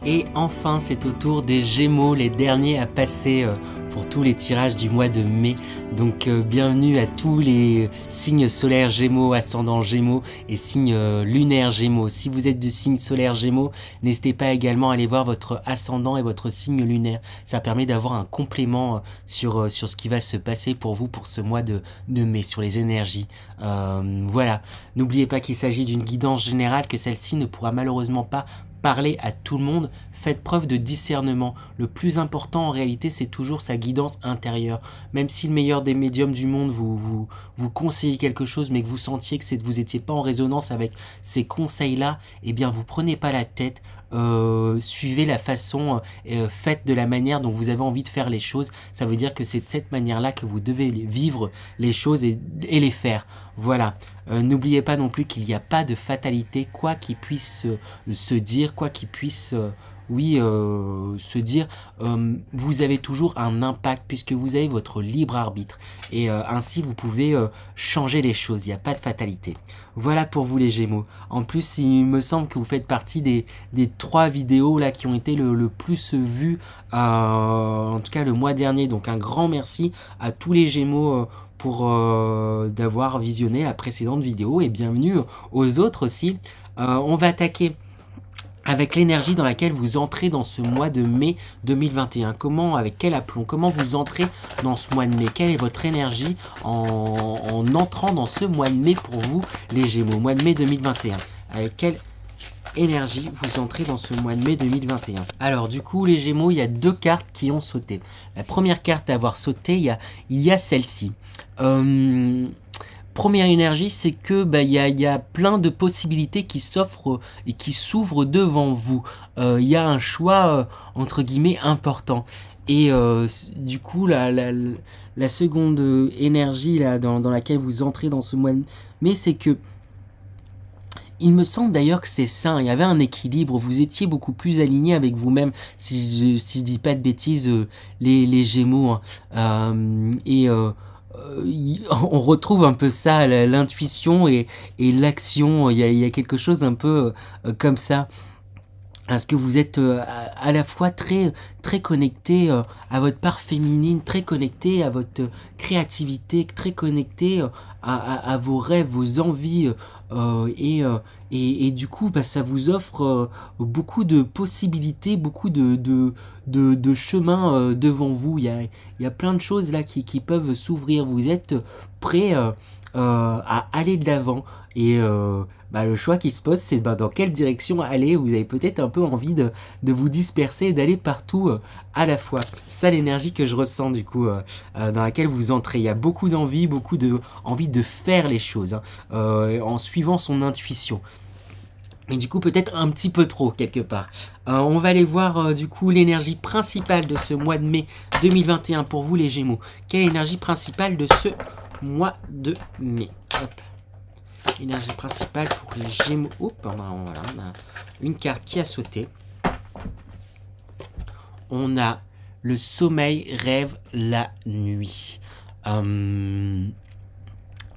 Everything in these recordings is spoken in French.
Et enfin, c'est au tour des Gémeaux, les derniers à passer pour tous les tirages du mois de mai. Donc bienvenue à tous les signes solaires Gémeaux, ascendant Gémeaux et signes lunaires Gémeaux. Si vous êtes du signe solaire Gémeaux, n'hésitez pas également à aller voir votre ascendant et votre signe lunaire. Ça permet d'avoir un complément sur ce qui va se passer pour vous pour ce mois de mai, sur les énergies. Voilà, n'oubliez pas qu'il s'agit d'une guidance générale, que celle-ci ne pourra malheureusement pas parler à tout le monde. Faites preuve de discernement. Le plus important en réalité, c'est toujours sa guidance intérieure. Même si le meilleur des médiums du monde vous conseille quelque chose, mais que vous sentiez que vous n'étiez pas en résonance avec ces conseils-là, eh bien vous prenez pas la tête. Suivez la façon, faites de la manière dont vous avez envie de faire les choses. Ça veut dire que c'est de cette manière-là que vous devez vivre les choses et les faire. Voilà. N'oubliez pas non plus qu'il n'y a pas de fatalité, quoi qu'il puisse se dire, quoi qu'il puisse... se dire, vous avez toujours un impact puisque vous avez votre libre arbitre et ainsi vous pouvez changer les choses, il n'y a pas de fatalité. Voilà pour vous les Gémeaux. En plus, il me semble que vous faites partie des 3 vidéos là qui ont été le plus vues, en tout cas le mois dernier, donc un grand merci à tous les Gémeaux pour d'avoir visionné la précédente vidéo et bienvenue aux autres aussi. On va attaquer avec l'énergie dans laquelle vous entrez dans ce mois de mai 2021. Comment, avec quel aplomb, comment vous entrez dans ce mois de mai? Quelle est votre énergie en entrant dans ce mois de mai pour vous, les Gémeaux? Mois de mai 2021. Avec quelle énergie vous entrez dans ce mois de mai 2021? Alors, du coup, les Gémeaux, il y a 2 cartes qui ont sauté. La première carte à avoir sauté, il y a celle-ci. Première énergie, c'est que il y a plein de possibilités qui s'offrent et qui s'ouvrent devant vous. Il y a un choix entre guillemets important. Et du coup, la seconde énergie là dans laquelle vous entrez dans ce mois de mai, c'est que il me semble d'ailleurs que c'était sain, il y avait un équilibre, vous étiez beaucoup plus aligné avec vous-même, si je dis pas de bêtises, les Gémeaux. On retrouve un peu ça, l'intuition et l'action. Il y a quelque chose un peu comme ça. Parce que vous êtes à la fois très connecté à votre part féminine, très connecté à votre créativité, très connecté à vos rêves, vos envies, et du coup ça vous offre beaucoup de possibilités, beaucoup de chemins devant vous. Il y a plein de choses là qui peuvent s'ouvrir. Vous êtes prêt à aller de l'avant et le choix qui se pose, c'est dans quelle direction aller. Vous avez peut-être un peu envie de vous disperser et d'aller partout à la fois. Ça, l'énergie que je ressens du coup dans laquelle vous entrez. Il y a beaucoup d'envie, beaucoup de envie de faire les choses en suivant son intuition. Mais du coup peut-être un petit peu trop quelque part. On va aller voir du coup l'énergie principale de ce mois de mai 2021 pour vous les Gémeaux. Quelle est l'énergie principale de ce mois de mai? Hop. Énergie principale pour les Gémeaux. Voilà, on a une carte qui a sauté. On a le sommeil rêve la nuit.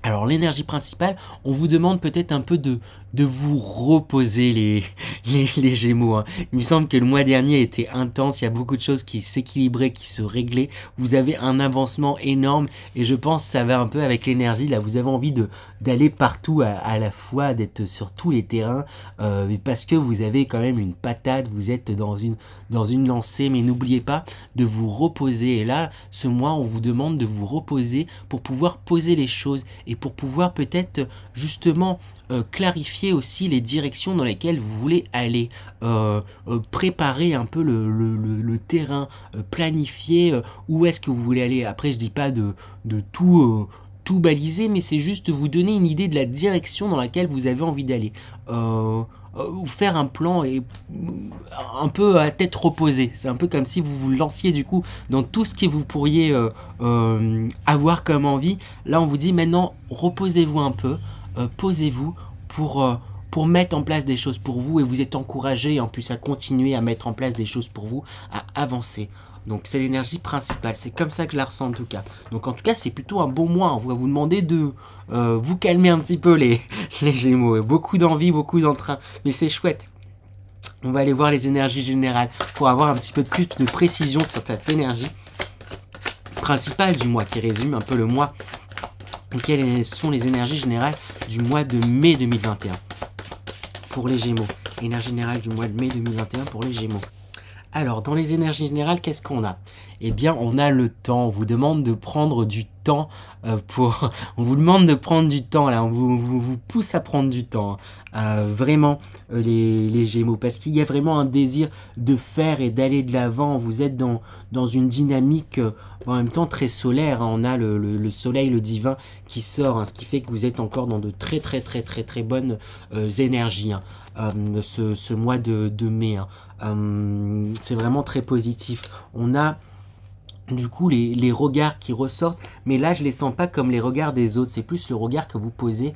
Alors l'énergie principale, on vous demande peut-être un peu de vous reposer les Gémeaux. Hein. Il me semble que le mois dernier était intense, il y a beaucoup de choses qui s'équilibraient, qui se réglaient. Vous avez un avancement énorme et je pense que ça va un peu avec l'énergie. Là, vous avez envie d'aller partout à la fois, d'être sur tous les terrains, mais parce que vous avez quand même une patate, vous êtes dans une lancée, mais n'oubliez pas de vous reposer. Et là, ce mois, on vous demande de vous reposer pour pouvoir poser les choses et pour pouvoir peut-être justement clarifier aussi les directions dans lesquelles vous voulez aller, préparer un peu le terrain, planifier où est-ce que vous voulez aller. Après, je dis pas de tout baliser, mais c'est juste vous donner une idée de la direction dans laquelle vous avez envie d'aller. Ou faire un plan et un peu à tête reposée. C'est un peu comme si vous vous lanciez du coup dans tout ce que vous pourriez avoir comme envie. Là on vous dit maintenant reposez-vous un peu, posez-vous pour mettre en place des choses pour vous et vous êtes encouragé en plus à continuer à mettre en place des choses pour vous, à avancer. Donc c'est l'énergie principale, c'est comme ça que je la ressens en tout cas. Donc en tout cas c'est plutôt un bon mois, on va vous demander de vous calmer un petit peu les Gémeaux. Beaucoup d'envie, beaucoup d'entrain, mais c'est chouette. On va aller voir les énergies générales pour avoir un petit peu plus de précision sur cette énergie principale du mois qui résume un peu le mois. Quelles sont les énergies générales du mois de mai 2021 pour les Gémeaux? Énergie générale du mois de mai 2021 pour les Gémeaux. Alors, dans les énergies générales, qu'est-ce qu'on a? Eh bien, on a le temps. On vous demande de prendre du temps on vous demande de prendre du temps, là. On vous pousse à prendre du temps. Vraiment, les Gémeaux. Parce qu'il y a vraiment un désir de faire et d'aller de l'avant. Vous êtes dans une dynamique, en même temps, très solaire. Hein. On a le soleil, le divin, qui sort. Hein, ce qui fait que vous êtes encore dans de très bonnes énergies. Hein. Ce mois de mai. Hein. C'est vraiment très positif. On a du coup les regards qui ressortent, mais là je les sens pas comme les regards des autres, c'est plus le regard que vous pouvez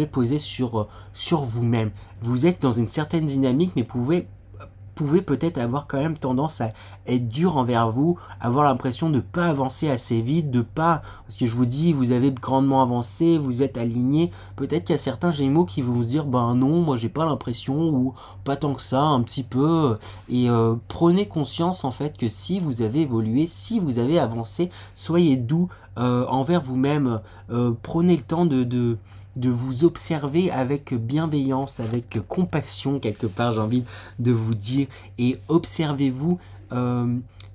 poser sur vous-même. Vous êtes dans une certaine dynamique, mais pouvez peut-être avoir quand même tendance à être dur envers vous, avoir l'impression de ne pas avancer assez vite, parce que je vous dis, vous avez grandement avancé, vous êtes aligné, peut-être qu'il y a certains Gémeaux qui vont se dire, ben non, moi j'ai pas l'impression, ou pas tant que ça, un petit peu, et prenez conscience en fait que si vous avez évolué, si vous avez avancé, soyez doux envers vous-même, prenez le temps de vous observer avec bienveillance, avec compassion quelque part, j'ai envie de vous dire, et observez-vous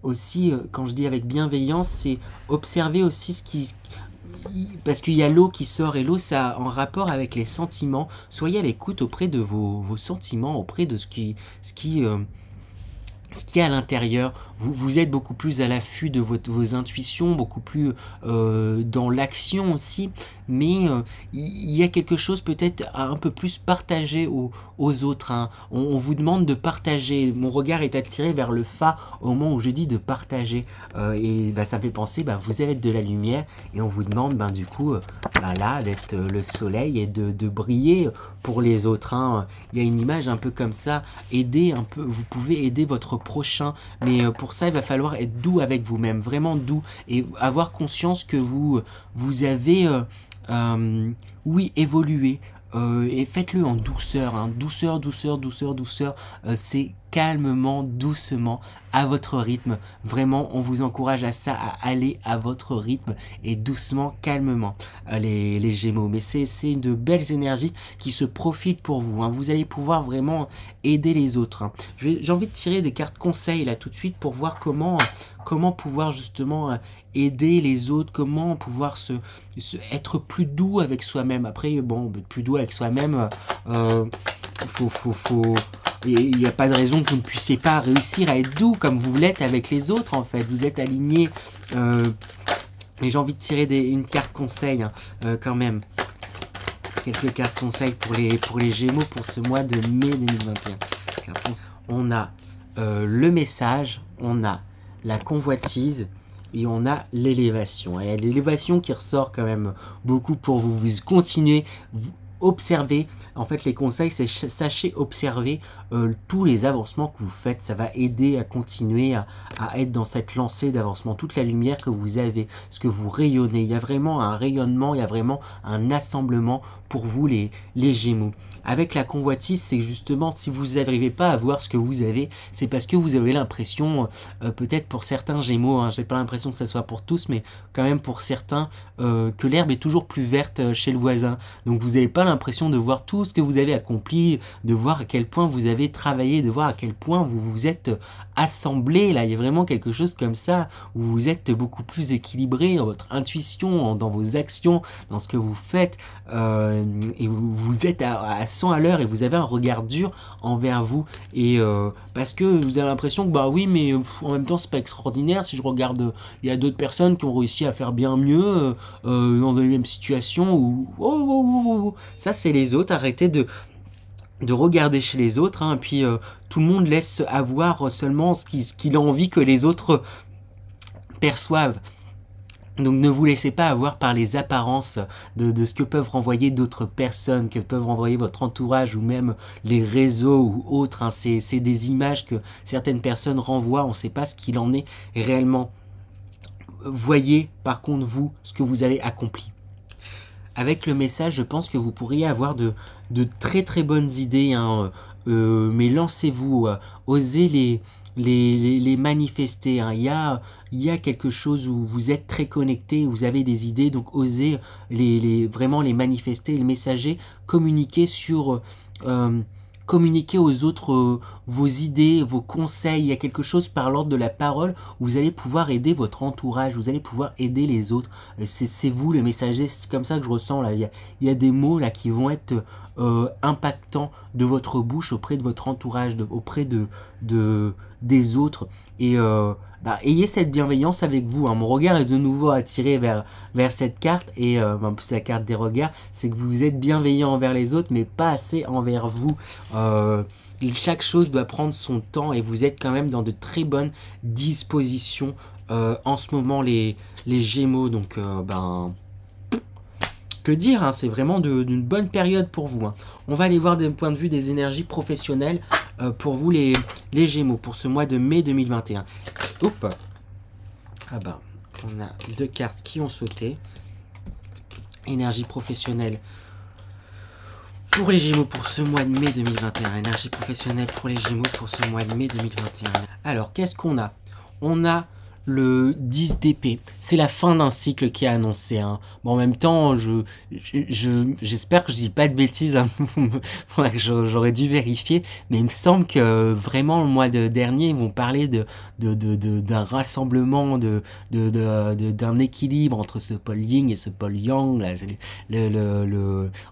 aussi, quand je dis avec bienveillance, c'est observer aussi parce qu'il y a l'eau qui sort, et l'eau ça a en rapport avec les sentiments. Soyez à l'écoute auprès de vos sentiments, auprès de ce qui est à l'intérieur. Vous êtes beaucoup plus à l'affût de vos intuitions, beaucoup plus dans l'action aussi, mais il y a quelque chose peut-être à un peu plus partager aux autres. Hein. On vous demande de partager. Mon regard est attiré vers le fa au moment où je dis de partager. Et bah, ça fait penser, bah, vous avez de la lumière et on vous demande du coup là d'être le soleil et de briller pour les autres. Hein. Il y a une image un peu comme ça. Vous pouvez aider votre prochain, mais pour ça il va falloir être doux avec vous-même, vraiment doux, et avoir conscience que vous avez oui, évolué, et faites-le en douceur, hein. Douceur, c'est calmement, doucement, à votre rythme. Vraiment, on vous encourage à ça, à aller à votre rythme et doucement, calmement, les Gémeaux. Mais c'est de belles énergies qui se profilent pour vous. Hein. Vous allez pouvoir vraiment aider les autres. Hein. J'ai envie de tirer des cartes conseils là tout de suite pour voir comment pouvoir justement aider les autres, comment pouvoir être plus doux avec soi-même. Après, bon, être plus doux avec soi-même, il n'y a pas de raison que vous ne puissiez pas réussir à être doux comme vous l'êtes avec les autres en fait. Vous êtes alignés. Mais j'ai envie de tirer une carte conseil quand même. Quelques cartes conseils pour les Gémeaux pour ce mois de mai 2021. On a le message, on a la convoitise et on a l'élévation. Et l'élévation qui ressort quand même beaucoup pour vous. Vous continuez, observez. En fait, les conseils, c'est sachez observer tous les avancements que vous faites. Ça va aider à continuer à être dans cette lancée d'avancement. Toute la lumière que vous avez, ce que vous rayonnez. Il y a vraiment un rayonnement, il y a vraiment un assemblement pour vous les Gémeaux. Avec la convoitise, c'est justement si vous n'arrivez pas à voir ce que vous avez, c'est parce que vous avez l'impression, peut-être pour certains Gémeaux, hein, j'ai pas l'impression que ça soit pour tous, mais quand même pour certains, que l'herbe est toujours plus verte chez le voisin. Donc vous n'avez pas l'impression de voir tout ce que vous avez accompli, de voir à quel point vous avez travaillé, de voir à quel point vous vous êtes assemblé. Là, il y a vraiment quelque chose comme ça, où vous êtes beaucoup plus équilibré dans votre intuition, dans vos actions, dans ce que vous faites, et vous êtes à 100 à l'heure et vous avez un regard dur envers vous, et parce que vous avez l'impression que bah oui, mais en même temps c'est pas extraordinaire. Si je regarde, il y a d'autres personnes qui ont réussi à faire bien mieux dans les mêmes situations, ou ça c'est les autres. Arrêtez de regarder chez les autres, hein, et puis tout le monde laisse avoir seulement ce qu'il a envie que les autres perçoivent. Donc ne vous laissez pas avoir par les apparences de ce que peuvent renvoyer d'autres personnes, que peuvent renvoyer votre entourage ou même les réseaux ou autres. Hein. C'est des images que certaines personnes renvoient, on ne sait pas ce qu'il en est réellement. Voyez par contre vous ce que vous avez accompli. avec le message, je pense que vous pourriez avoir de très très bonnes idées, hein, mais lancez-vous, osez les manifester, hein. Il y a quelque chose où vous êtes très connecté, vous avez des idées, donc osez vraiment les manifester, les messager, communiquer sur... communiquer aux autres vos idées, vos conseils. Il y a quelque chose par l'ordre de la parole où vous allez pouvoir aider votre entourage, vous allez pouvoir aider les autres. C'est vous le messager, c'est comme ça que je ressens là. Il y a des mots là qui vont être impactants de votre bouche auprès de votre entourage, auprès des autres. Et ayez cette bienveillance avec vous, hein. Mon regard est de nouveau attiré vers cette carte, et en plus la carte des regards, c'est que vous êtes bienveillant envers les autres, mais pas assez envers vous. Chaque chose doit prendre son temps, et vous êtes quand même dans de très bonnes dispositions en ce moment, les Gémeaux. Donc que dire, hein, c'est vraiment d'une bonne période pour vous, hein. On va aller voir d'un point de vue des énergies professionnelles pour vous les Gémeaux, pour ce mois de mai 2021. Oups. Ah ben, on a 2 cartes qui ont sauté. Énergie professionnelle pour les Gémeaux pour ce mois de mai 2021. Énergie professionnelle pour les Gémeaux pour ce mois de mai 2021. Alors, qu'est-ce qu'on a? On a le 10 d'épée. C'est la fin d'un cycle qui est annoncé, hein. Bon, en même temps, j'espère que je dis pas de bêtises, hein. J'aurais dû vérifier, mais il me semble que vraiment le mois dernier, ils vont parler d'un rassemblement, d'un équilibre entre ce pôle yin et ce pôle yang, là,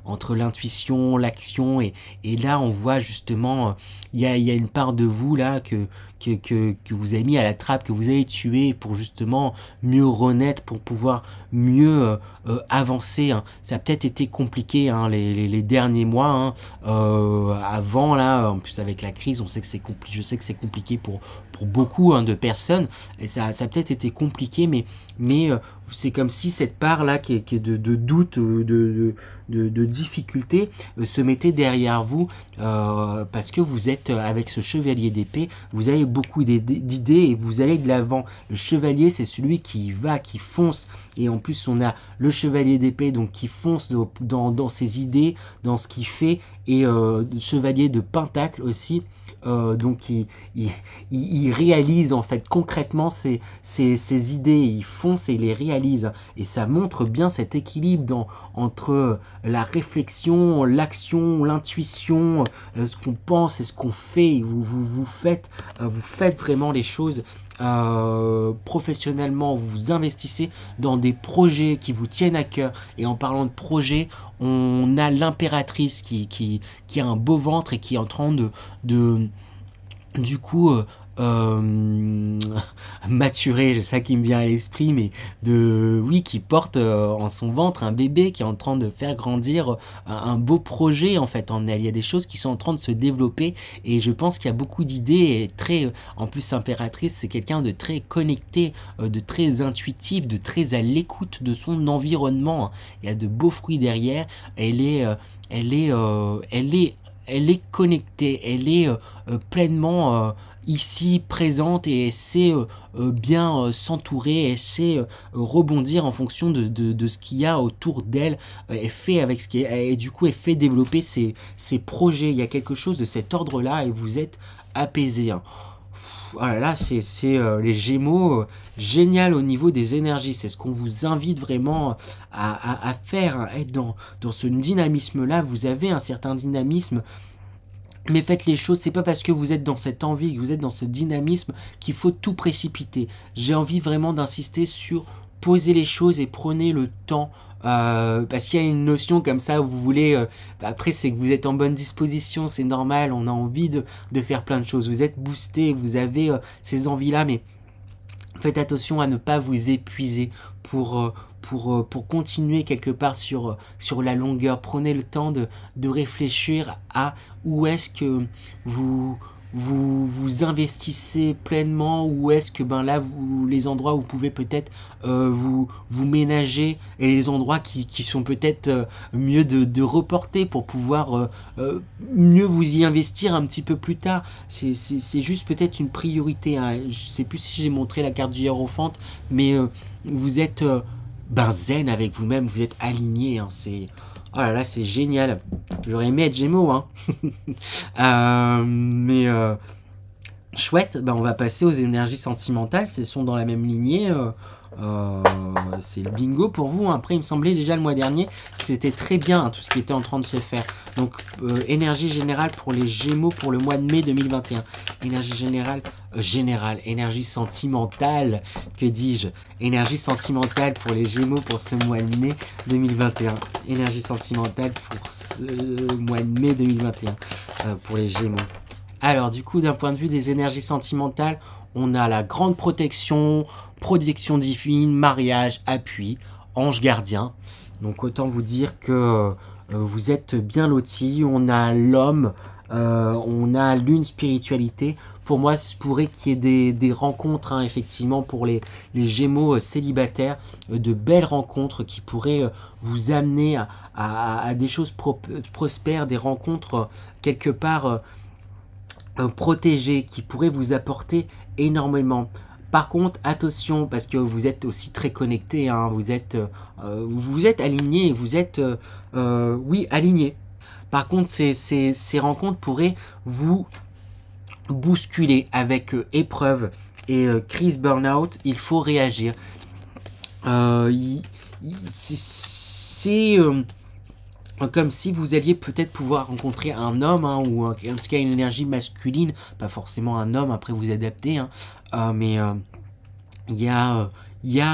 entre l'intuition, l'action, et là on voit justement, il y a une part de vous là que vous avez mis à la trappe, que vous avez tué pour justement mieux renaître, pour pouvoir mieux avancer, hein. Ça a peut-être été compliqué, hein, les derniers mois, hein, avant là, en plus avec la crise, on sait que c'est compliqué. Je sais que c'est compliqué pour beaucoup, hein, de personnes, et ça a peut-être été compliqué, mais c'est comme si cette part là qui est de doute, de difficulté, se mettait derrière vous, parce que vous êtes avec ce chevalier d'épée, vous avez beaucoup d'idées et vous allez de l'avant. Le chevalier, c'est celui qui va, qui fonce, et en plus on a le chevalier d'épée donc qui fonce dans ses idées, dans ce qu'il fait, et le chevalier de pentacle aussi, donc il réalise en fait concrètement ses idées, il fonce et il les réalise, et ça montre bien cet équilibre entre la réflexion, l'action, l'intuition, ce qu'on pense et ce qu'on fait. Vous faites vraiment les choses professionnellement, vous investissez dans des projets qui vous tiennent à cœur. Et en parlant de projets, on a l'impératrice qui a un beau ventre et qui est en train du coup maturer, c'est ça qui me vient à l'esprit, mais qui porte en son ventre un bébé qui est en train de faire grandir un beau projet en fait en elle. Il y a des choses qui sont en train de se développer, et je pense qu'il y a beaucoup d'idées, et très, en plus impératrice, c'est quelqu'un de très connecté, de très intuitif, de très à l'écoute de son environnement. Il y a de beaux fruits derrière. Elle est connectée, elle est pleinement ici présente, et elle sait bien s'entourer, elle sait rebondir en fonction de ce qu'il y a autour d'elle. Elle fait avec ce qui est, et du coup elle fait développer ses projets. Il y a quelque chose de cet ordre là, et vous êtes apaisé, hein. Voilà, là c'est les Gémeaux, génial au niveau des énergies. C'est ce qu'on vous invite vraiment à faire, hein, être dans ce dynamisme là. Vous avez un certain dynamisme, mais faites les choses. C'est pas parce que vous êtes dans cette envie, que vous êtes dans ce dynamisme, qu'il faut tout précipiter. J'ai envie vraiment d'insister sur poser les choses et prenez le temps, parce qu'il y a une notion comme ça où vous voulez, après c'est que vous êtes en bonne disposition, c'est normal, on a envie de faire plein de choses, vous êtes boosté, vous avez ces envies là, mais faites attention à ne pas vous épuiser pour continuer quelque part sur la longueur. Prenez le temps de réfléchir à où est-ce que vous investissez pleinement, ou est-ce que là les endroits où vous pouvez peut-être vous ménager, et les endroits qui sont peut-être mieux de reporter pour pouvoir mieux vous y investir un petit peu plus tard. C'est juste peut-être une priorité, hein. Je sais plus si j'ai montré la carte du Hiérophante, mais vous êtes ben zen avec vous-même, vous êtes aligné, hein, c'est... Oh là là, c'est génial. J'aurais aimé être Gémeaux, hein. Chouette, ben on va passer aux énergies sentimentales, ce sont dans la même lignée. C'est le bingo pour vous, hein. Après, il me semblait déjà le mois dernier, c'était très bien, hein, tout ce qui était en train de se faire. Donc, énergie générale pour les Gémeaux pour le mois de mai 2021. Énergie générale, énergie sentimentale, que dis-je? Énergie sentimentale pour les Gémeaux pour ce mois de mai 2021. Énergie sentimentale pour ce mois de mai 2021 pour les Gémeaux. Alors, du coup, d'un point de vue des énergies sentimentales, on a la grande protection, protection divine, mariage, appui, ange gardien. Donc, autant vous dire que vous êtes bien lotis. On a l'homme, on a l'une spiritualité. Pour moi, il pourrait qu'il y ait des rencontres, hein, effectivement, pour les Gémeaux célibataires, de belles rencontres qui pourraient vous amener à des choses prospères, des rencontres quelque part... protégé, qui pourrait vous apporter énormément. Par contre, attention, parce que vous êtes aussi très connecté, hein, vous êtes aligné, vous êtes, oui, aligné. Par contre, ces rencontres pourraient vous bousculer avec épreuve et crise burn-out. Il faut réagir. C'est comme si vous alliez peut-être pouvoir rencontrer un homme, hein, ou en tout cas une énergie masculine, pas forcément un homme, après vous adaptez, hein, mais il y a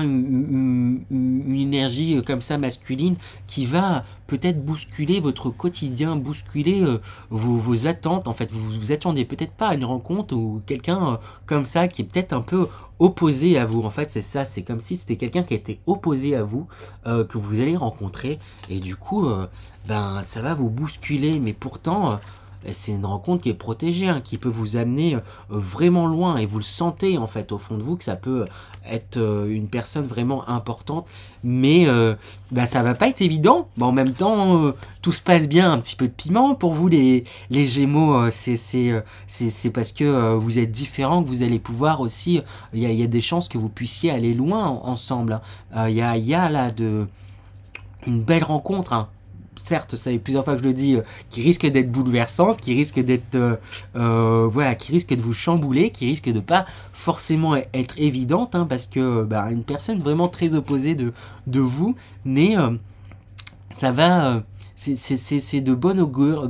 une énergie comme ça masculine qui va peut-être bousculer votre quotidien, bousculer vos attentes. En fait, vous attendez peut-être pas à une rencontre ou quelqu'un comme ça qui est peut-être un peu opposé à vous. En fait, c'est ça, c'est comme si c'était quelqu'un qui était opposé à vous, que vous allez rencontrer, et du coup, ben ça va vous bousculer, mais pourtant... c'est une rencontre qui est protégée, hein, qui peut vous amener vraiment loin, et vous le sentez en fait au fond de vous que ça peut être une personne vraiment importante, mais bah, ça va pas être évident. Bon, en même temps, tout se passe bien, un petit peu de piment pour vous les Gémeaux, c'est parce que vous êtes différents que vous allez pouvoir aussi, il y a des chances que vous puissiez aller loin ensemble, hein. Il y a là une belle rencontre, hein. Certes, ça fait plusieurs fois que je le dis, qui risque d'être bouleversante, qui risque d'être, voilà, qui risque de vous chambouler, qui risque de pas forcément être évidente, hein, parce que bah, une personne vraiment très opposée de vous, mais ça va, c'est de bon augure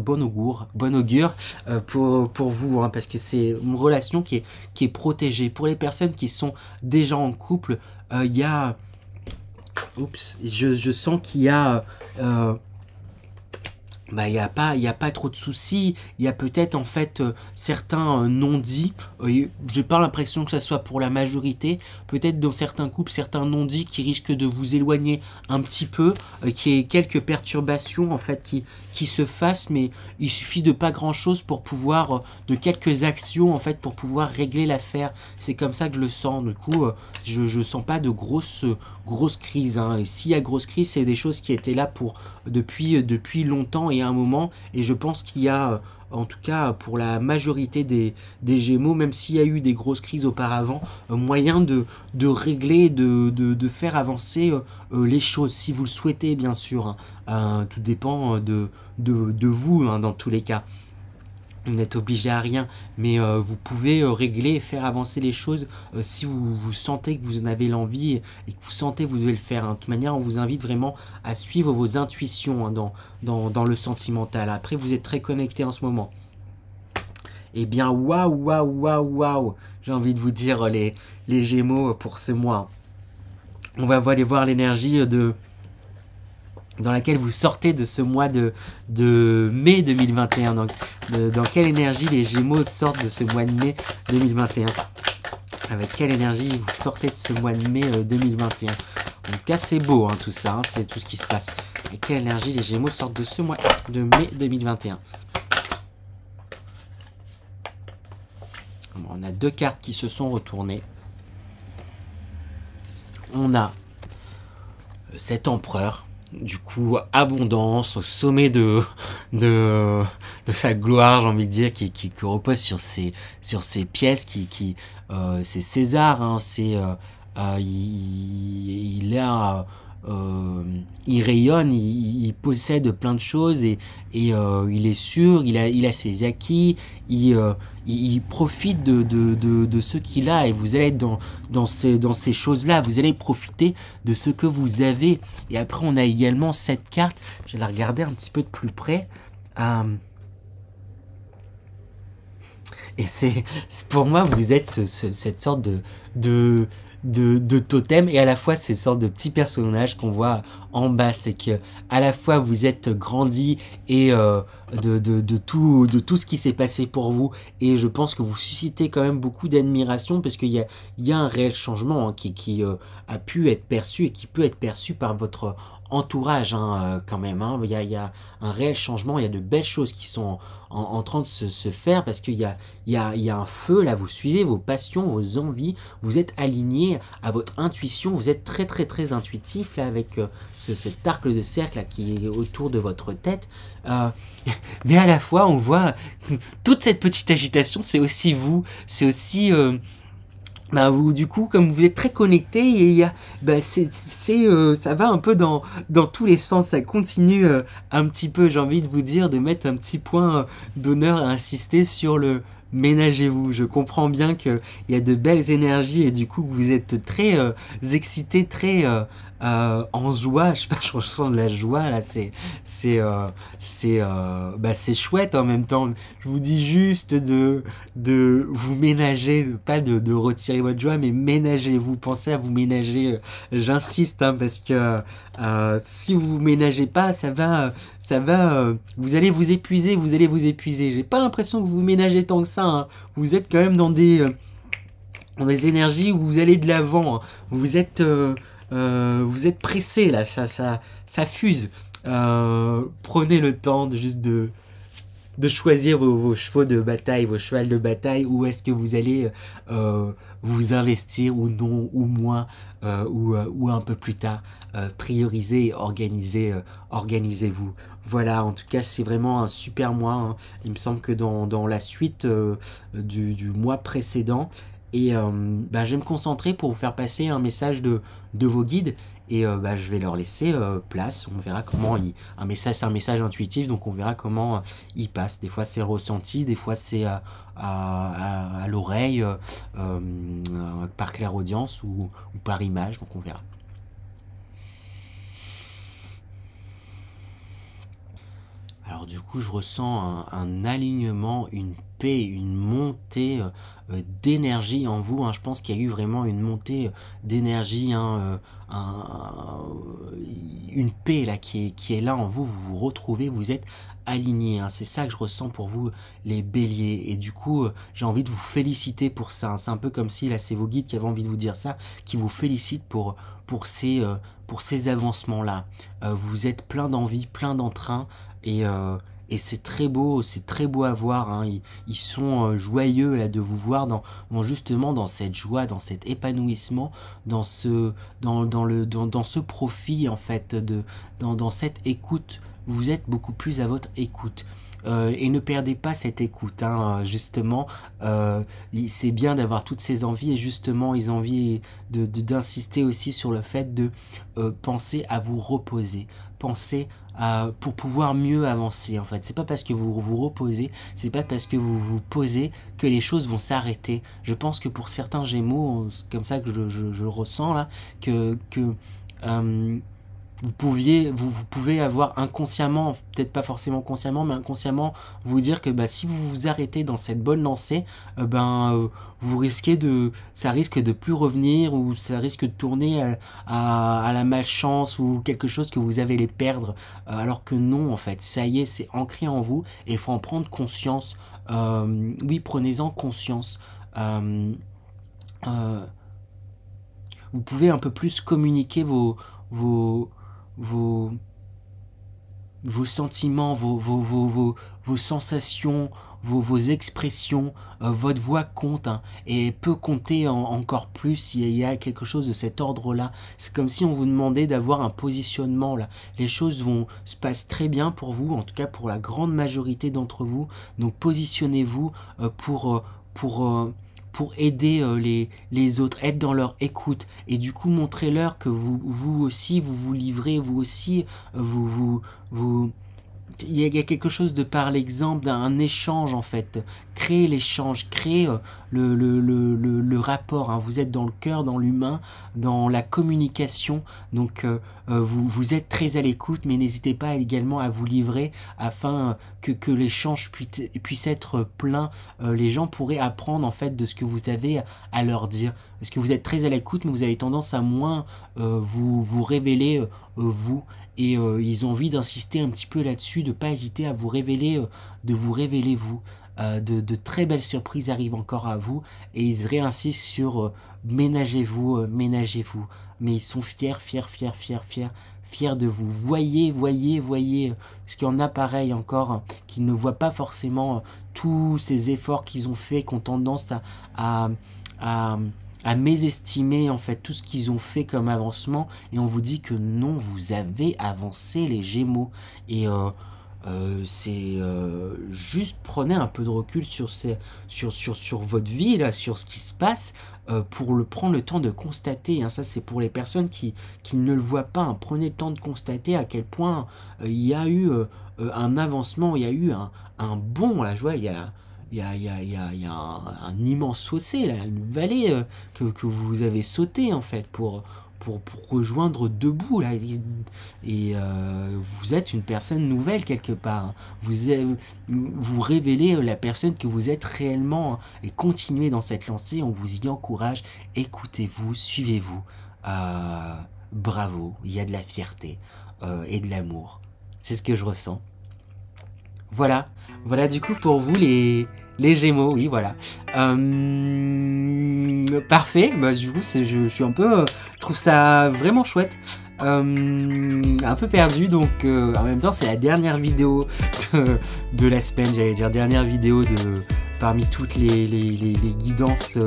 pour vous, hein, parce que c'est une relation qui est protégée. Pour les personnes qui sont déjà en couple, il y a, oups, je sens qu'il y a bah, il y a pas trop de soucis. Il y a peut-être en fait certains non-dits. J'ai pas l'impression que ça soit pour la majorité. Peut-être dans certains couples, certains non-dits qui risquent de vous éloigner un petit peu, qu'il y ait quelques perturbations en fait qui se fassent, mais il suffit de pas grand-chose pour pouvoir, de quelques actions en fait pour pouvoir régler l'affaire. C'est comme ça que je le sens. Du coup, je sens pas de grosses crises, hein. Et s'il y a grosse crise, c'est des choses qui étaient là pour depuis longtemps et à un moment, et je pense qu'il y a, en tout cas pour la majorité des Gémeaux, même s'il y a eu des grosses crises auparavant, moyen de régler, de faire avancer les choses, si vous le souhaitez bien sûr, hein. Tout dépend de vous, hein, dans tous les cas. Vous n'êtes obligé à rien, mais vous pouvez régler et faire avancer les choses si vous sentez que vous en avez l'envie et que vous sentez que vous devez le faire, hein. De toute manière, on vous invite vraiment à suivre vos intuitions, hein, dans le sentimental. Après, vous êtes très connecté en ce moment. Eh bien, waouh, j'ai envie de vous dire les Gémeaux pour ce mois. On va aller voir l'énergie dans laquelle vous sortez de ce mois de mai 2021. Donc, dans quelle énergie les Gémeaux sortent de ce mois de mai 2021? Avec quelle énergie vous sortez de ce mois de mai 2021? En tout cas, c'est beau, hein, tout ça, hein, c'est tout ce qui se passe. Et quelle énergie les Gémeaux sortent de ce mois de mai 2021? Bon, on a deux cartes qui se sont retournées. On a cet empereur. Du coup, abondance, au sommet de sa gloire, j'ai envie de dire, qui repose sur ses pièces, c'est César, hein, il a il rayonne, il possède plein de choses et il est sûr, il a ses acquis, il profite de ce qu'il a et vous allez être dans ces choses-là, vous allez profiter de ce que vous avez. Et après, on a également cette carte, je vais la regarder un petit peu de plus près. Et c'est pour moi, vous êtes cette sorte de totem et à la fois ces sortes de petits personnages qu'on voit en bas. C'est que à la fois vous êtes grandi et de tout ce qui s'est passé pour vous, et je pense que vous suscitez quand même beaucoup d'admiration parce qu'il y a un réel changement hein, qui a pu être perçu et qui peut être perçu par votre entourage hein, quand même hein. Il y a un réel changement, il y a de belles choses qui sont en train de se faire parce qu'il y a un feu là, vous suivez vos passions, vos envies, vous êtes aligné à votre intuition, vous êtes très très très intuitif là avec cet arc de cercle là, qui est autour de votre tête. Mais à la fois on voit toute cette petite agitation, c'est aussi vous, c'est aussi bah vous, du coup, comme vous êtes très connecté, et il y a, bah ça va un peu dans tous les sens, ça continue un petit peu, j'ai envie de vous dire, de mettre un petit point d'honneur à insister sur le ménagez-vous. Je comprends bien que il y a de belles énergies et du coup que vous êtes très excité, très en joie. Je sais pas, je ressens de la joie là. C'est chouette en même temps. Je vous dis juste de vous ménager, pas de retirer votre joie, mais ménagez-vous. Pensez à vous ménager. J'insiste hein, parce que si vous vous ménagez pas, ça va, vous allez vous épuiser, J'ai pas l'impression que vous vous ménagez tant que ça. Hein. Vous êtes quand même dans des énergies où vous allez de l'avant. Hein. Vous êtes pressé là, ça fuse. Prenez le temps de choisir vos chevaux de bataille, vos chevals de bataille, où est-ce que vous allez vous investir ou non, ou moins, ou un peu plus tard. Priorisez et organisez-vous. Voilà, en tout cas, c'est vraiment un super mois. Hein. Il me semble que dans la suite du mois précédent, et je vais me concentrer pour vous faire passer un message de vos guides. Et je vais leur laisser place. On verra comment c'est un message intuitif, donc on verra comment il passe. Des fois c'est ressenti, des fois c'est à l'oreille, par clairaudience ou par image, donc on verra. Alors du coup, je ressens un alignement, une paix, une montée d'énergie en vous. Hein. Je pense qu'il y a eu vraiment une montée d'énergie, hein, une paix là qui est là en vous. Vous vous retrouvez, vous êtes aligné. Hein. C'est ça que je ressens pour vous, les béliers. Et du coup, j'ai envie de vous féliciter pour ça. Hein. C'est un peu comme si, là, c'est vos guides qui avaient envie de vous dire ça, qui vous félicitent pour ces avancements-là. Vous êtes plein d'envie, plein d'entrain. Et c'est très beau à voir. Hein. Ils sont joyeux là de vous voir justement dans cette joie, dans cet épanouissement, dans ce profit en fait, dans cette écoute. Vous êtes beaucoup plus à votre écoute. Et ne perdez pas cette écoute, hein, justement. C'est bien d'avoir toutes ces envies, et justement, ils ont envie d'insister aussi sur le fait de penser à vous reposer. Pensez pour pouvoir mieux avancer, en fait. C'est pas parce que vous vous reposez, c'est pas parce que vous vous posez que les choses vont s'arrêter. Je pense que pour certains Gémeaux, c'est comme ça que je ressens là, que vous pouvez avoir inconsciemment, peut-être pas forcément consciemment, mais inconsciemment vous dire que si vous vous arrêtez dans cette bonne lancée, vous risquez ça risque de plus revenir, ou ça risque de tourner à la malchance, ou quelque chose que vous allez perdre, alors que non, en fait, ça y est, c'est ancré en vous et il faut en prendre conscience. Oui, prenez-en conscience. Vous pouvez un peu plus communiquer vos sentiments, vos sensations, vos expressions. Votre voix compte, hein, et peut compter encore plus s'il y a quelque chose de cet ordre-là. C'est comme si on vous demandait d'avoir un positionnement là. Les choses se passent très bien pour vous, en tout cas pour la grande majorité d'entre vous. Donc positionnez-vous pour pour aider les autres, être dans leur écoute, et du coup montrez-leur que vous aussi, vous livrez, vous aussi, il y a quelque chose de par l'exemple d'un échange en fait. Créez l'échange, créez le rapport. Hein. Vous êtes dans le cœur, dans l'humain, dans la communication. Donc vous êtes très à l'écoute, mais n'hésitez pas également à vous livrer afin que l'échange puisse être plein. Les gens pourraient apprendre en fait de ce que vous avez à leur dire. Parce que vous êtes très à l'écoute, mais vous avez tendance à moins vous révéler vous. Et ils ont envie d'insister un petit peu là-dessus, de ne pas hésiter à vous révéler, de vous révéler vous. De très belles surprises arrivent encore à vous, et ils réinsistent sur ménagez-vous, ménagez-vous. Mais ils sont fiers de vous. Voyez, parce qu'il y en a pareil encore, qui ne voient pas forcément tous ces efforts qu'ils ont faits, qui ont tendance à mésestimer en fait tout ce qu'ils ont fait comme avancement, et on vous dit que non, vous avez avancé les Gémeaux, et c'est juste prenez un peu de recul sur votre vie là, sur ce qui se passe, pour prendre le temps de constater, hein. Ça c'est pour les personnes qui ne le voient pas, hein. Prenez le temps de constater à quel point il y a eu un avancement, il y a eu un bond, là je vois, il y a un immense fossé, là, une vallée que vous avez sauté en fait pour rejoindre debout là, et vous êtes une personne nouvelle quelque part, hein. Vous révélez la personne que vous êtes réellement, hein, et continuez dans cette lancée, on vous y encourage, écoutez-vous, suivez-vous, bravo, il y a de la fierté et de l'amour, c'est ce que je ressens. Voilà du coup pour vous les Gémeaux, oui voilà. Parfait, bah, du coup je suis un peu, je trouve ça vraiment chouette. Un peu perdu, donc en même temps c'est la dernière vidéo de la semaine, j'allais dire dernière vidéo parmi toutes les guidances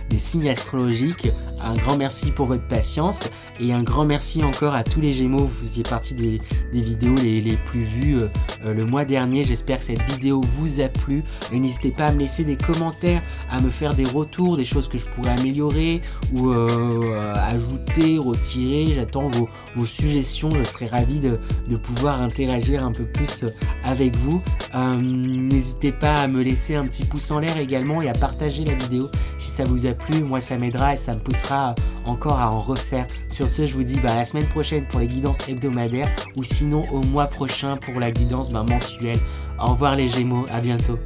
des signes astrologiques. Un grand merci pour votre patience, et un grand merci encore à tous les Gémeaux. Vous faisiez partie des vidéos les plus vues le mois dernier. J'espère que cette vidéo vous a plu, et n'hésitez pas à me laisser des commentaires, à me faire des retours, des choses que je pourrais améliorer ou ajouter, retirer. J'attends vos suggestions, je serais ravi de pouvoir interagir un peu plus avec vous. N'hésitez pas à me laisser un petit pouce en l'air également, et à partager la vidéo si ça vous a plu. Moi ça m'aidera et ça me poussera encore à en refaire. Sur ce, je vous dis à la semaine prochaine pour les guidances hebdomadaires, ou sinon au mois prochain pour la guidance mensuelle. Au revoir les Gémeaux, à bientôt.